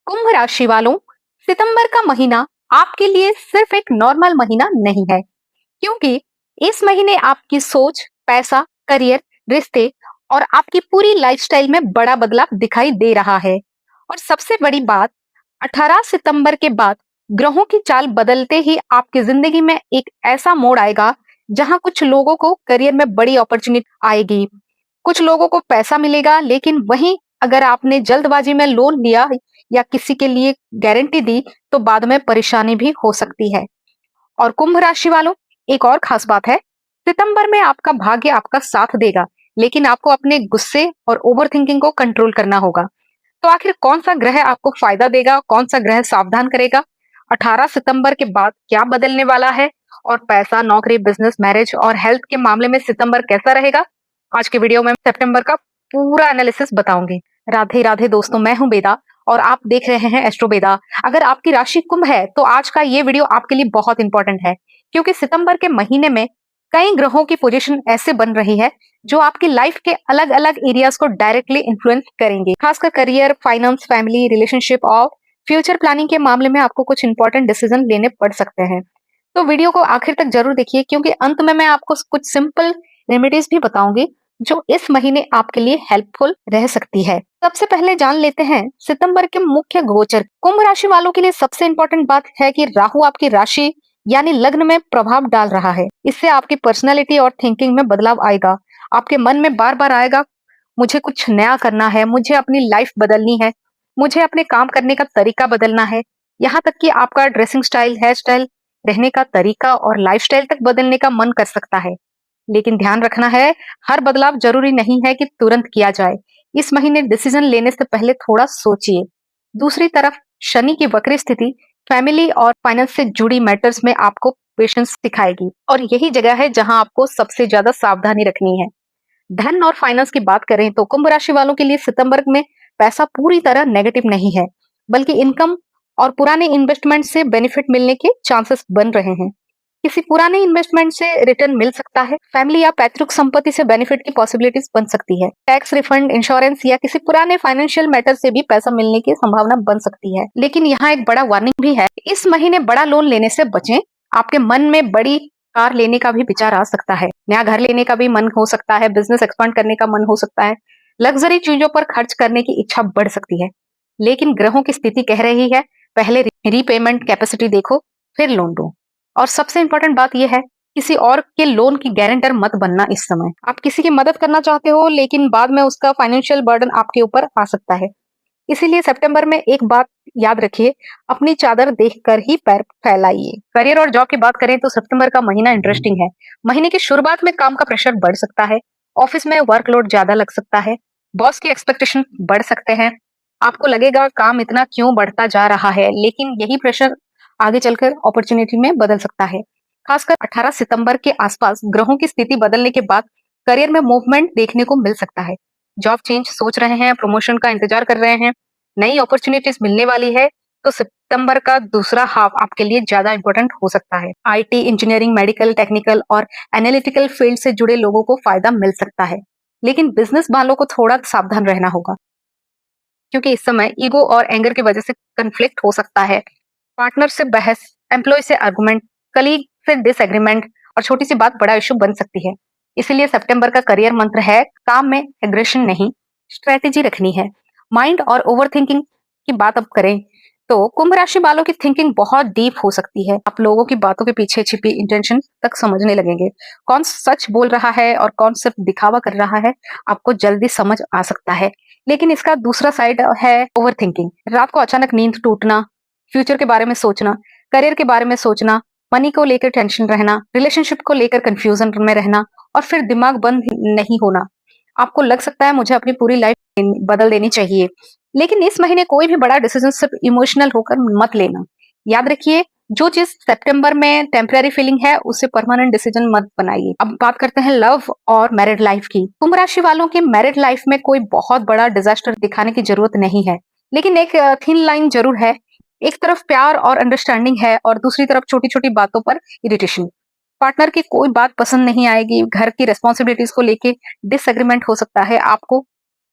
कुंभ राशि वालों, सितंबर का महीना आपके लिए सिर्फ एक नॉर्मल महीना नहीं है, क्योंकि इस महीने आपकी सोच, पैसा, करियर, रिश्ते और आपकी पूरी लाइफस्टाइल में बड़ा बदलाव दिखाई दे रहा है। और सबसे बड़ी बात, 18 सितंबर के बाद ग्रहों की चाल बदलते ही आपकी जिंदगी में एक ऐसा मोड़ आएगा जहां कुछ लोगों को करियर में बड़ी अपॉर्चुनिटी आएगी, कुछ लोगों को पैसा मिलेगा, लेकिन वहीं अगर आपने जल्दबाजी में लोन लिया या किसी के लिए गारंटी दी तो बाद में परेशानी भी हो सकती है। और कुंभ राशि वालों, एक और खास बात है, सितंबर में आपका भाग्य आपका साथ देगा, लेकिन आपको अपने गुस्से और ओवर थिंकिंग को कंट्रोल करना होगा। तो आखिर कौन सा ग्रह आपको फायदा देगा, कौन सा ग्रह सावधान करेगा? 18 सितंबर के बाद क्या बदलने वाला है? और पैसा, नौकरी, बिजनेस, मैरिज और हेल्थ के मामले में सितंबर कैसा रहेगा? आज के वीडियो में सितंबर का पूरा एनालिसिस बताऊंगी। राधे राधे दोस्तों, मैं हूं बेदा और आप देख रहे हैं एस्ट्रो बेदा। अगर आपकी राशि कुंभ है तो आज का ये वीडियो आपके लिए बहुत इंपॉर्टेंट है, क्योंकि सितंबर के महीने में कई ग्रहों की पोजीशन ऐसे बन रही है जो आपकी लाइफ के अलग अलग एरियाज को डायरेक्टली इन्फ्लुएंस करेंगे। खासकर करियर, फाइनेंस, फैमिली, रिलेशनशिप और फ्यूचर प्लानिंग के मामले में आपको कुछ इंपॉर्टेंट डिसीजन लेने पड़ सकते हैं। तो वीडियो को आखिर तक जरूर देखिए, क्योंकि अंत में मैं आपको कुछ सिंपल रेमेडीज भी बताऊंगी जो इस महीने आपके लिए हेल्पफुल रह सकती है। सबसे पहले जान लेते हैं सितंबर के मुख्य गोचर। कुंभ राशि वालों के लिए सबसे इंपॉर्टेंट बात है कि राहु आपकी राशि यानी लग्न में प्रभाव डाल रहा है। इससे आपकी पर्सनैलिटी और थिंकिंग में बदलाव आएगा। आपके मन में बार बार आएगा, मुझे कुछ नया करना है, मुझे अपनी लाइफ बदलनी है, मुझे अपने काम करने का तरीका बदलना है। यहाँ तक कि आपका ड्रेसिंग स्टाइल, हेयर स्टाइल, रहने का तरीका और लाइफस्टाइल तक बदलने का मन कर सकता है। लेकिन ध्यान रखना है, हर बदलाव जरूरी नहीं है कि तुरंत किया जाए। इस महीने डिसीजन लेने से पहले थोड़ा सोचिए। दूसरी तरफ शनि की वक्री स्थिति फैमिली और फाइनेंस से जुड़ी मैटर्स में आपको पेशेंस सिखाएगी, और यही जगह है जहां आपको सबसे ज्यादा सावधानी रखनी है। धन और फाइनेंस की बात करें तो कुंभ राशि वालों के लिए सितंबर में पैसा पूरी तरह नेगेटिव नहीं है, बल्कि इनकम और पुराने इन्वेस्टमेंट से बेनिफिट मिलने के चांसेस बन रहे हैं। किसी पुराने इन्वेस्टमेंट से रिटर्न मिल सकता है, फैमिली या पैतृक संपत्ति से बेनिफिट की पॉसिबिलिटीज बन सकती है, टैक्स रिफंड, इंश्योरेंस या किसी पुराने फाइनेंशियल मैटर से भी पैसा मिलने की संभावना बन सकती है। लेकिन यहाँ एक बड़ा वार्निंग भी है, इस महीने बड़ा लोन लेने से बचें। आपके मन में बड़ी कार लेने का भी विचार आ सकता है, नया घर लेने का भी मन हो सकता है, बिजनेस एक्सपांड करने का मन हो सकता है, लग्जरी चीजों पर खर्च करने की इच्छा बढ़ सकती है। लेकिन ग्रहों की स्थिति कह रही है, पहले रीपेमेंट कैपेसिटी देखो, फिर लोन लो। और सबसे इंपॉर्टेंट बात यह है, किसी और के लोन की गारंटर मत बनना। इस समय आप किसी की मदद करना चाहते हो, लेकिन बाद में उसका फाइनेंशियल बर्डन आपके ऊपर आ सकता है। इसीलिए सितंबर में एक बात याद रखिए, अपनी चादर देखकर ही पैर फैलाइए। करियर और जॉब की बात करें तो सितंबर का महीना इंटरेस्टिंग है। महीने की शुरुआत में काम का प्रेशर बढ़ सकता है, ऑफिस में वर्कलोड ज्यादा लग सकता है, बॉस की एक्सपेक्टेशन बढ़ सकते हैं। आपको लगेगा काम इतना क्यों बढ़ता जा रहा है, लेकिन यही प्रेशर आगे चलकर अपॉर्चुनिटी में बदल सकता है। खासकर 18 सितंबर के आसपास ग्रहों की स्थिति बदलने के बाद करियर में मूवमेंट देखने को मिल सकता है। जॉब चेंज सोच रहे हैं, प्रमोशन का इंतजार कर रहे हैं, नई अपॉर्चुनिटीज मिलने वाली है, तो सितंबर का दूसरा हाफ आपके लिए ज्यादा इंपॉर्टेंट हो सकता है। आईटी, इंजीनियरिंग, मेडिकल, टेक्निकल और एनालिटिकल फील्ड से जुड़े लोगों को फायदा मिल सकता है। लेकिन बिजनेस वालों को थोड़ा सावधान रहना होगा, क्योंकि इस समय ईगो और एंगर की वजह से कंफ्लिक्ट हो सकता है। पार्टनर से बहस, एम्प्लॉय से आर्गुमेंट, कलीग से डिसएग्रीमेंट और छोटी सी बात बड़ा इशू बन सकती है। इसीलिए सितंबर का करियर मंत्र है, काम में एग्रेशन नहीं, स्ट्रेटेजी रखनी है। माइंड और ओवर थिंकिंग की बात अब करें तो कुंभ राशि वालों की थिंकिंग बहुत डीप हो सकती है। आप लोगों की बातों के पीछे छिपी इंटेंशन तक समझने लगेंगे। कौन सच बोल रहा है और कौन सिर्फ दिखावा कर रहा है, आपको जल्दी समझ आ सकता है। लेकिन इसका दूसरा साइड है ओवर थिंकिंग। रात को अचानक नींद टूटना, फ्यूचर के बारे में सोचना, करियर के बारे में सोचना, मनी को लेकर टेंशन रहना, रिलेशनशिप को लेकर कंफ्यूजन में रहना और फिर दिमाग बंद नहीं होना। आपको लग सकता है मुझे अपनी पूरी लाइफ बदल देनी चाहिए। लेकिन इस महीने कोई भी बड़ा डिसीजन सिर्फ इमोशनल होकर मत लेना। याद रखिए, जो चीज सितंबर में टेम्पररी फीलिंग है उसे परमानेंट डिसीजन मत बनाइए। अब बात करते हैं लव और मैरिड लाइफ की। कुंभ राशि वालों की मैरिड लाइफ में कोई बहुत बड़ा डिजास्टर दिखाने की जरूरत नहीं है, लेकिन एक थिन लाइन जरूर है। एक तरफ प्यार और अंडरस्टैंडिंग है और दूसरी तरफ छोटी छोटी बातों पर इरिटेशन। पार्टनर की कोई बात पसंद नहीं आएगी, घर की रेस्पॉन्सिबिलिटीज को लेके डिसएग्रीमेंट हो सकता है। आपको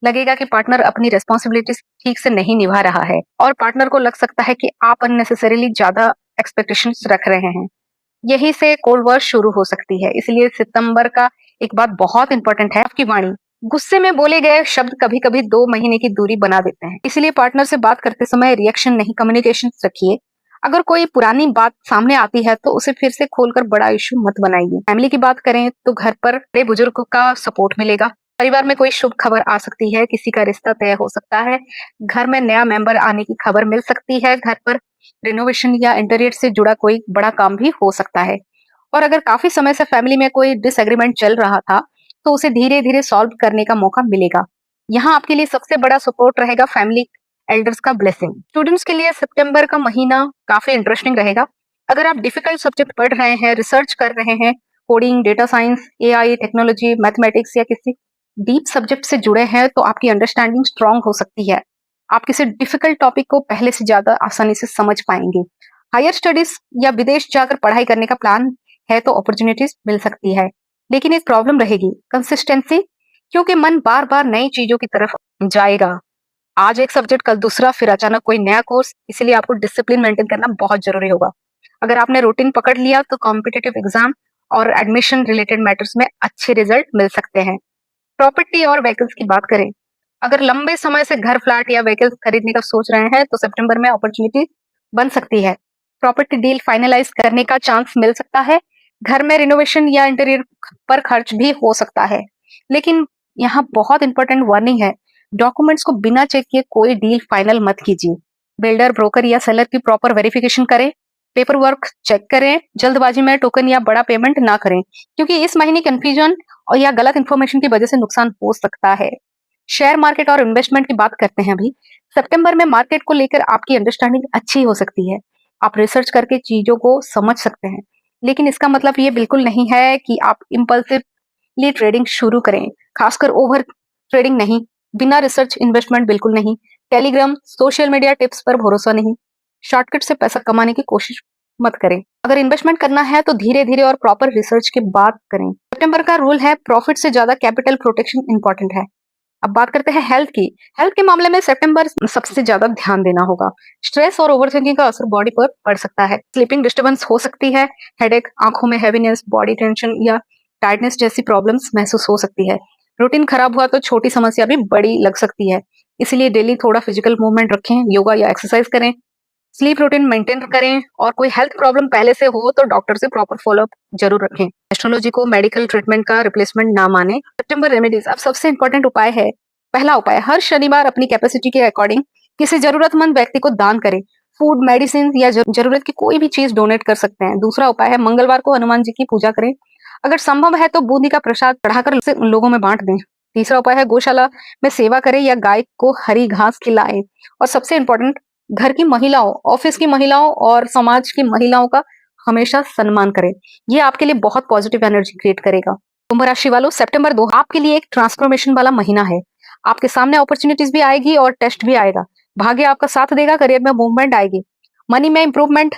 लगेगा कि पार्टनर अपनी रिस्पॉन्सिबिलिटीज ठीक से नहीं निभा रहा है और पार्टनर को लग सकता है कि आप अननेसेसरीली ज्यादा एक्सपेक्टेशंस रख रहे हैं। यही से कोल्ड वॉर शुरू हो सकती है। इसलिए सितंबर का एक बात बहुत इंपॉर्टेंट है, आपकी वाणी। गुस्से में बोले गए शब्द कभी कभी 2 महीने की दूरी बना देते हैं। इसलिए पार्टनर से बात करते समय रिएक्शन नहीं, कम्युनिकेशन रखिए। अगर कोई पुरानी बात सामने आती है तो उसे फिर से खोलकर बड़ा इशू मत बनाइए। फैमिली की बात करें तो घर पर बड़े बुजुर्ग का सपोर्ट मिलेगा। परिवार में कोई शुभ खबर आ सकती है, किसी का रिश्ता तय हो सकता है, घर में नया मेंबर आने की खबर मिल सकती है, घर पर रिनोवेशन या इंटीरियर से जुड़ा कोई बड़ा काम भी हो सकता है। और अगर काफी समय से फैमिली में कोई डिसएग्रीमेंट चल रहा था तो उसे धीरे धीरे सॉल्व करने का मौका मिलेगा। यहाँ आपके लिए सबसे बड़ा सपोर्ट रहेगा फैमिली एल्डर्स का ब्लेसिंग। स्टूडेंट्स के लिए सितंबर का महीना काफी इंटरेस्टिंग रहेगा। अगर आप डिफिकल्ट सब्जेक्ट पढ़ रहे हैं, रिसर्च कर रहे हैं, coding, data science, AI, technology, mathematics या किसी डीप सब्जेक्ट से जुड़े हैं तो आपकी अंडरस्टैंडिंग स्ट्रांग हो सकती है। आप किसी डिफिकल्ट टॉपिक को पहले से ज्यादा आसानी से समझ पाएंगे। हायर स्टडीज या विदेश जाकर पढ़ाई करने का प्लान है तो अपॉर्चुनिटीज मिल सकती है, लेकिन एक प्रॉब्लम रहेगी, कंसिस्टेंसी, क्योंकि मन बार बार नई चीजों की तरफ जाएगा। आज एक सब्जेक्ट, कल दूसरा, फिर अचानक कोई नया कोर्स। इसलिए आपको डिसिप्लिन मेंटेन करना बहुत जरूरी होगा। अगर आपने रूटीन पकड़ लिया तो कॉम्पिटिटिव एग्जाम और एडमिशन रिलेटेड मैटर्स में अच्छे रिजल्ट मिल सकते हैं। प्रॉपर्टी और व्हीकल्स की बात करें, अगर लंबे समय से घर, फ्लैट या व्हीकल्स खरीदने का सोच रहे हैं तो सितंबर में अपॉर्चुनिटी बन सकती है। प्रॉपर्टी डील फाइनलाइज करने का चांस मिल सकता है। घर में रिनोवेशन या इंटीरियर पर खर्च भी हो सकता है। लेकिन यहाँ बहुत इंपॉर्टेंट वार्निंग है, डॉक्यूमेंट्स को बिना चेक किए कोई डील फाइनल मत कीजिए। बिल्डर, ब्रोकर या सेलर की प्रॉपर वेरिफिकेशन करें, पेपर वर्क चेक करें, जल्दबाजी में टोकन या बड़ा पेमेंट ना करें, क्योंकि इस महीने कंफ्यूजन और या गलत इन्फॉर्मेशन की वजह से नुकसान हो सकता है। शेयर मार्केट और इन्वेस्टमेंट की बात करते हैं अभी। सितंबर में मार्केट को लेकर आपकी अंडरस्टैंडिंग अच्छी हो सकती है। आप रिसर्च करके चीजों को समझ सकते हैं, लेकिन इसका मतलब ये बिल्कुल नहीं है कि आप इम्पल्सिवली ट्रेडिंग शुरू करें, खासकर ओवर ट्रेडिंग नहीं। बिना रिसर्च इन्वेस्टमेंट बिल्कुल नहीं। टेलीग्राम, सोशल मीडिया टिप्स पर भरोसा नहीं। शॉर्टकट से पैसा कमाने की कोशिश मत करें। अगर इन्वेस्टमेंट करना है तो धीरे धीरे और प्रॉपर रिसर्च के बाद करें। सितंबर का रूल है, प्रॉफिट से ज्यादा कैपिटल प्रोटेक्शन इंपॉर्टेंट है। अब बात करते हैं हेल्थ की। हेल्थ के मामले में सितंबर सबसे ज्यादा ध्यान देना होगा। स्ट्रेस और ओवरथिंकिंग का असर बॉडी पर पड़ सकता है। स्लीपिंग डिस्टर्बेंस हो सकती है, हेडेक, आंखों में हैवीनेस, बॉडी टेंशन या टायर्डनेस जैसी प्रॉब्लम्स महसूस हो सकती है। रूटीन खराब हुआ तो छोटी समस्या भी बड़ी लग सकती है। इसलिए डेली थोड़ा फिजिकल मूवमेंट रखें, योगा या एक्सरसाइज करें, स्लीप रूटीन मेंटेन करें, और कोई हेल्थ प्रॉब्लम पहले से हो तो डॉक्टर से प्रॉपर फॉलोअप जरूर रखें। एस्ट्रोलॉजी को मेडिकल ट्रीटमेंट का रिप्लेसमेंट ना माने। सितंबर रेमेडीज, अब सबसे इंपॉर्टेंट उपाय है। पहला उपाय, हर शनिवार अपनी कैपेसिटी के अकॉर्डिंग किसी जरूरतमंद व्यक्ति को दान करें। फूड, मेडिसिन या जरूरत की कोई भी चीज डोनेट कर सकते हैं। दूसरा उपाय है, मंगलवार को हनुमान जी की पूजा करें। अगर संभव है तो बूंदी का प्रसाद चढ़ाकर उसे उन लोगों में बांट दें। तीसरा उपाय है, गौशाला में सेवा करें या गाय को हरी घास खिलाएं। और सबसे इंपॉर्टेंट, घर की महिलाओं, ऑफिस की महिलाओं और समाज की महिलाओं का हमेशा सम्मान करें। ये आपके लिए बहुत पॉजिटिव एनर्जी क्रिएट करेगा। कुंभ राशि वालों, सितंबर 2 आपके लिए एक ट्रांसफॉर्मेशन वाला महीना है। आपके सामने अपॉर्चुनिटीज भी आएगी और टेस्ट भी आएगा। भाग्य आपका साथ देगा, करियर में मूवमेंट आएगी, मनी में इंप्रूवमेंट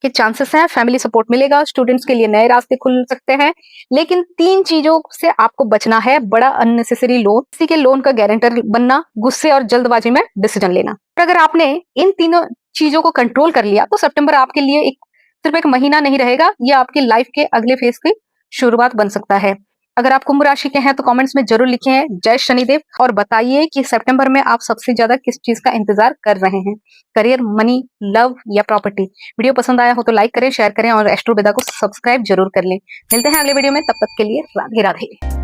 के चांसेस हैं, फैमिली सपोर्ट मिलेगा, स्टूडेंट्स के लिए नए रास्ते खुल सकते हैं। लेकिन 3 चीजों से आपको बचना है, बड़ा अननेसेसरी लोन, किसी के लोन का गारंटर बनना, गुस्से और जल्दबाजी में डिसीजन लेना। अगर आपने इन तीनों चीजों को कंट्रोल कर लिया तो सितंबर आपके लिए सिर्फ एक महीना नहीं रहेगा, यह आपकी लाइफ के अगले फेज की शुरुआत बन सकता है। अगर आप कुंभ राशि के हैं तो कमेंट्स में जरूर लिखें जय शनिदेव, और बताइए कि सितंबर में आप सबसे ज्यादा किस चीज का इंतजार कर रहे हैं, करियर, मनी, लव या प्रॉपर्टी। वीडियो पसंद आया हो तो लाइक करें, शेयर करें और एस्ट्रो वेदा को सब्सक्राइब जरूर कर लें। मिलते हैं अगले वीडियो में, तब तक के लिए राधे राधे।